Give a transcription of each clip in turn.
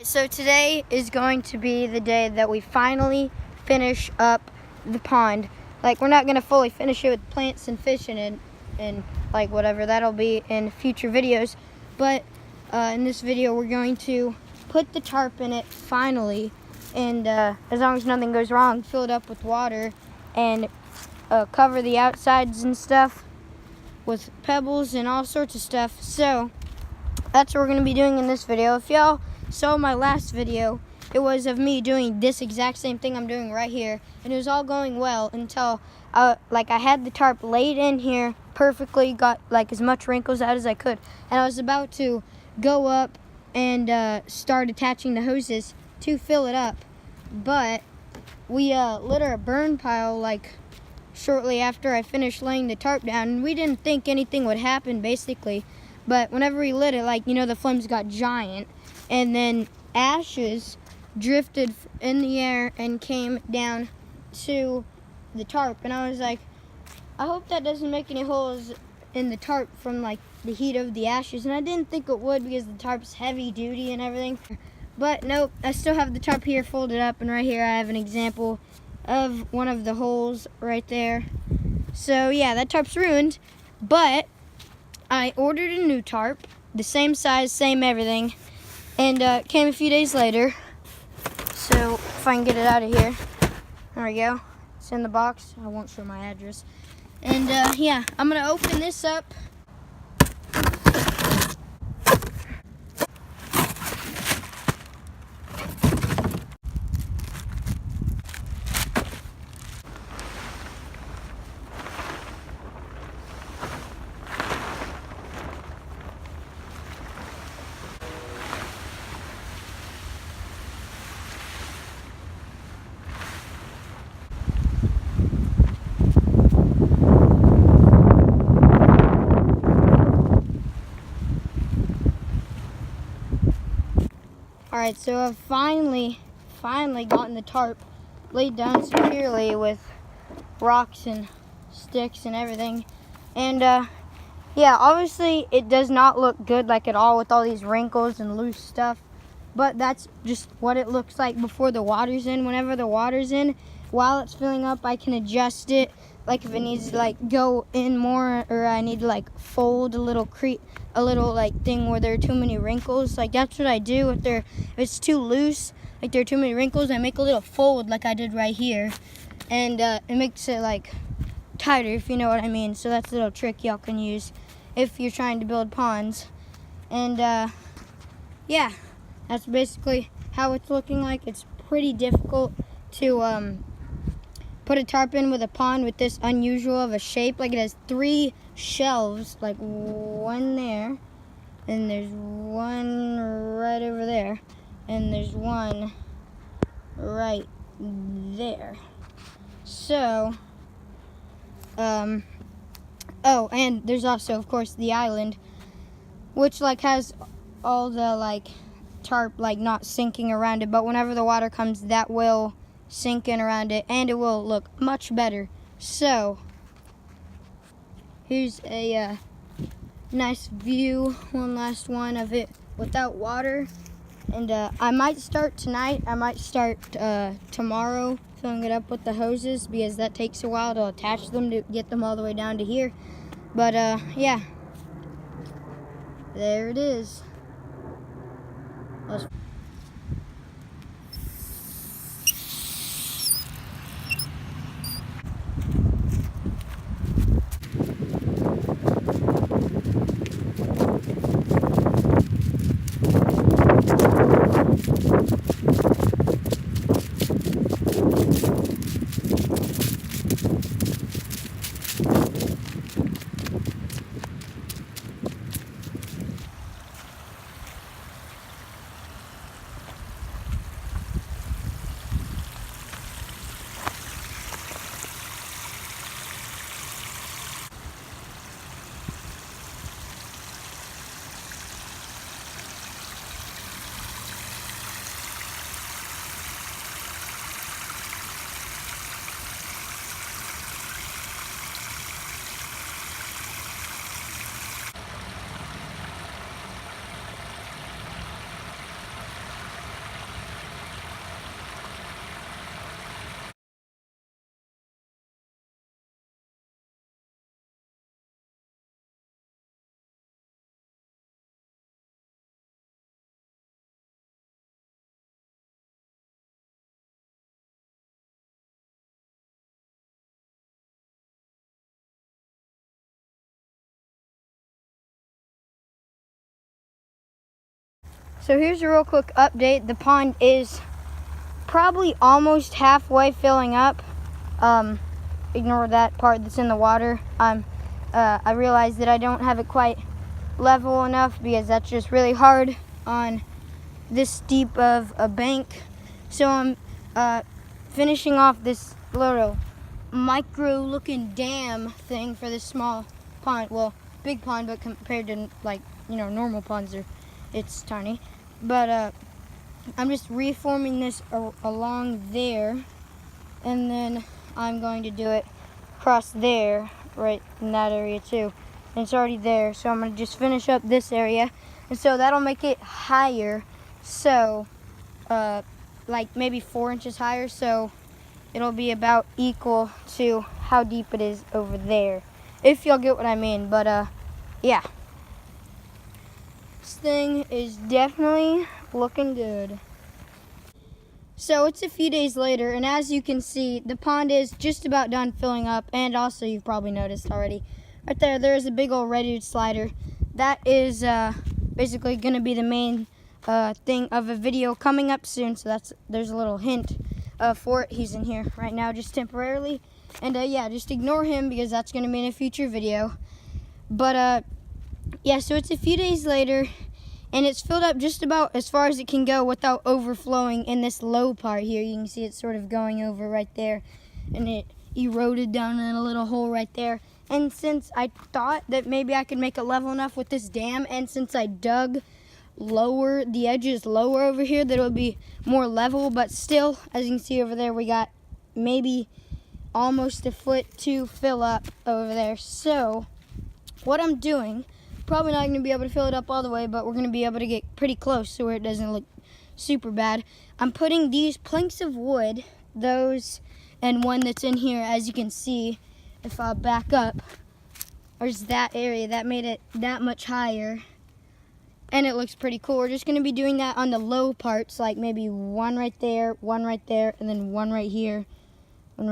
So today is going to be the day that we finally finish up the pond. Like, we're not going to fully finish it with plants and fish in it and like whatever. That'll be in future videos. But in this video, we're going to put the tarp in it finally. And as long as nothing goes wrong, fill it up with water and cover the outsides and stuff with pebbles and all sorts of stuff. So that's what we're going to be doing in this video. If y'all saw my last video, it was of me doing this exact same thing I'm doing right here, and it was all going well until I had the tarp laid in here perfectly, got like as much wrinkles out as I could, and I was about to go up and start attaching the hoses to fill it up, but we lit our burn pile like shortly after I finished laying the tarp down, and we didn't think anything would happen basically. But whenever we lit it, the flames got giant, and then ashes drifted in the air and came down to the tarp. And I was like, I hope that doesn't make any holes in the tarp from the heat of the ashes. And I didn't think it would because the tarp's heavy duty and everything. But nope, I still have the tarp here folded up, and right here I have an example of one of the holes right there. So yeah, that tarp's ruined, but I ordered a new tarp, the same size, same everything, and it came a few days later. So if I can get it out of here, there we go. It's in the box. I won't show my address. And yeah, I'm gonna open this up. Alright, so I've finally gotten the tarp laid down securely with rocks and sticks and everything. And yeah, obviously it does not look good at all with all these wrinkles and loose stuff. But that's just what it looks like before the water's in. Whenever the water's in, while it's filling up, I can adjust it. Like if it needs to go in more, or I need to fold a little thing where there are too many wrinkles. That's what I do if it's too loose, there are too many wrinkles, I make a little fold like I did right here, and it makes it tighter, if you know what I mean. So that's a little trick y'all can use if you're trying to build ponds. And yeah, that's basically how it's looking like. It's pretty difficult to put a tarp in with a pond with this unusual of a shape. It has 3 shelves, one there, and there's one right over there, and there's one right there. So oh, and there's also, of course, the island, which has all the tarp not sinking around it, but whenever the water comes, that will sink in around it, and it will look much better. So here's a nice view, one last one of it without water. And I might start tonight, I might start tomorrow filling it up with the hoses, because that takes a while to attach them to get them all the way down to here. But yeah, there it is. So here's a real quick update. The pond is probably almost halfway filling up. Ignore that part that's in the water. I realized that I don't have it quite level enough because that's just really hard on this steep of a bank. So I'm finishing off this little micro looking dam thing for this small pond. Well, big pond, but compared to normal ponds, it's tiny. But I'm just reforming this along there, and then I'm going to do it across there, right in that area too. And it's already there, so I'm going to just finish up this area, and so that'll make it higher, so like maybe 4 inches higher, so it'll be about equal to how deep it is over there, if y'all get what I mean. But yeah, this thing is definitely looking good. So it's a few days later, and as you can see, the pond is just about done filling up. And also, you've probably noticed already, right there's a big old redwood slider. That is basically going to be the main thing of a video coming up soon. So there's a little hint for it. He's in here right now just temporarily. And yeah, just ignore him because that's going to be in a future video. But yeah, so it's a few days later, and it's filled up just about as far as it can go without overflowing in this low part here. You can see it's sort of going over right there, and it eroded down in a little hole right there. And since I thought that maybe I could make it level enough with this dam, and since I dug lower, the edges lower over here, that it would be more level, but still, as you can see over there, we got maybe almost a foot to fill up over there. So what I'm doing, probably not going to be able to fill it up all the way, but we're going to be able to get pretty close to where it doesn't look super bad. I'm putting these planks of wood, those and one that's in here, as you can see, if I back up, there's that area that made it that much higher, and it looks pretty cool. We're just going to be doing that on the low parts, like maybe one right there, and then one right here, and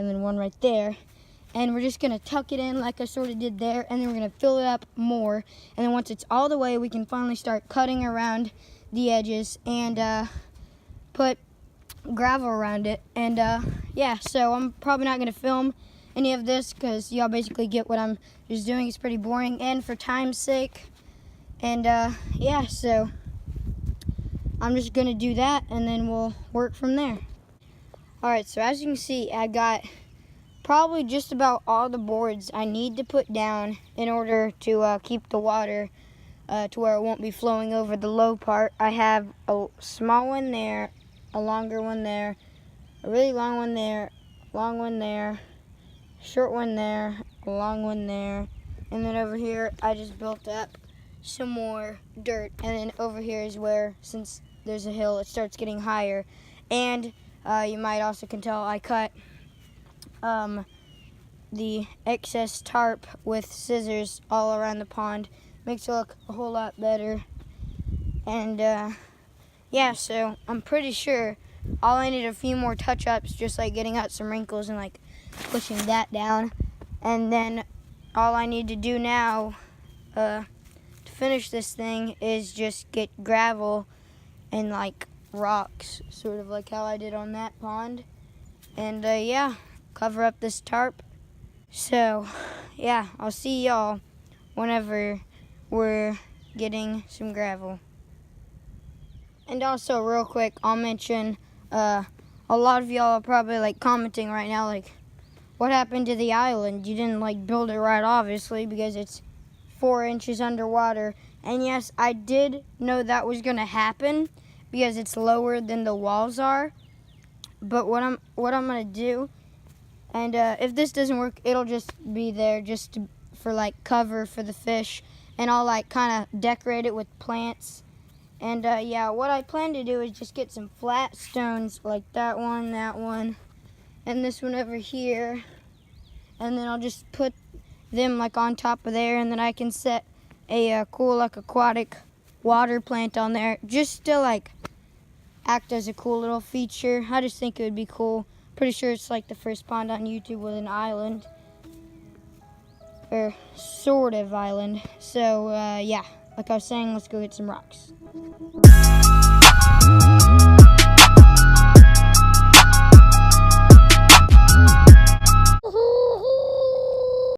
then one right there. And we're just going to tuck it in like I sort of did there, and then we're going to fill it up more. And then once it's all the way, we can finally start cutting around the edges and put gravel around it. And yeah, so I'm probably not going to film any of this because y'all basically get what I'm just doing. It's pretty boring and for time's sake. And yeah, so I'm just going to do that, and then we'll work from there. All right, so as you can see, I got probably just about all the boards I need to put down in order to keep the water to where it won't be flowing over the low part. I have a small one there, a longer one there, a really long one there, long one there, short one there, a long one there, and then over here I just built up some more dirt, and then over here is where, since there's a hill, it starts getting higher. And you might also can tell I cut the excess tarp with scissors all around the pond. Makes it look a whole lot better. And yeah, so I'm pretty sure all I need a few more touch-ups, just like getting out some wrinkles and like pushing that down. And then all I need to do now to finish this thing is just get gravel and like rocks, sort of like how I did on that pond. And yeah, cover up this tarp. So yeah, I'll see y'all whenever we're getting some gravel. And also real quick, I'll mention a lot of y'all are probably like commenting right now, like, what happened to the island? You didn't like build it right, obviously, because it's 4 inches underwater. And yes, I did know that was gonna happen because it's lower than the walls are. But what I'm gonna do, and if this doesn't work, it'll just be there just for like cover for the fish, and I'll like kind of decorate it with plants. And yeah, what I plan to do is just get some flat stones like that one, and this one over here, and then I'll just put them like on top of there, and then I can set a cool like aquatic water plant on there, just to like act as a cool little feature. I just think it would be cool. Pretty sure it's like the first pond on YouTube with an island, or sort of island. So yeah. like I was saying, let's go get some rocks.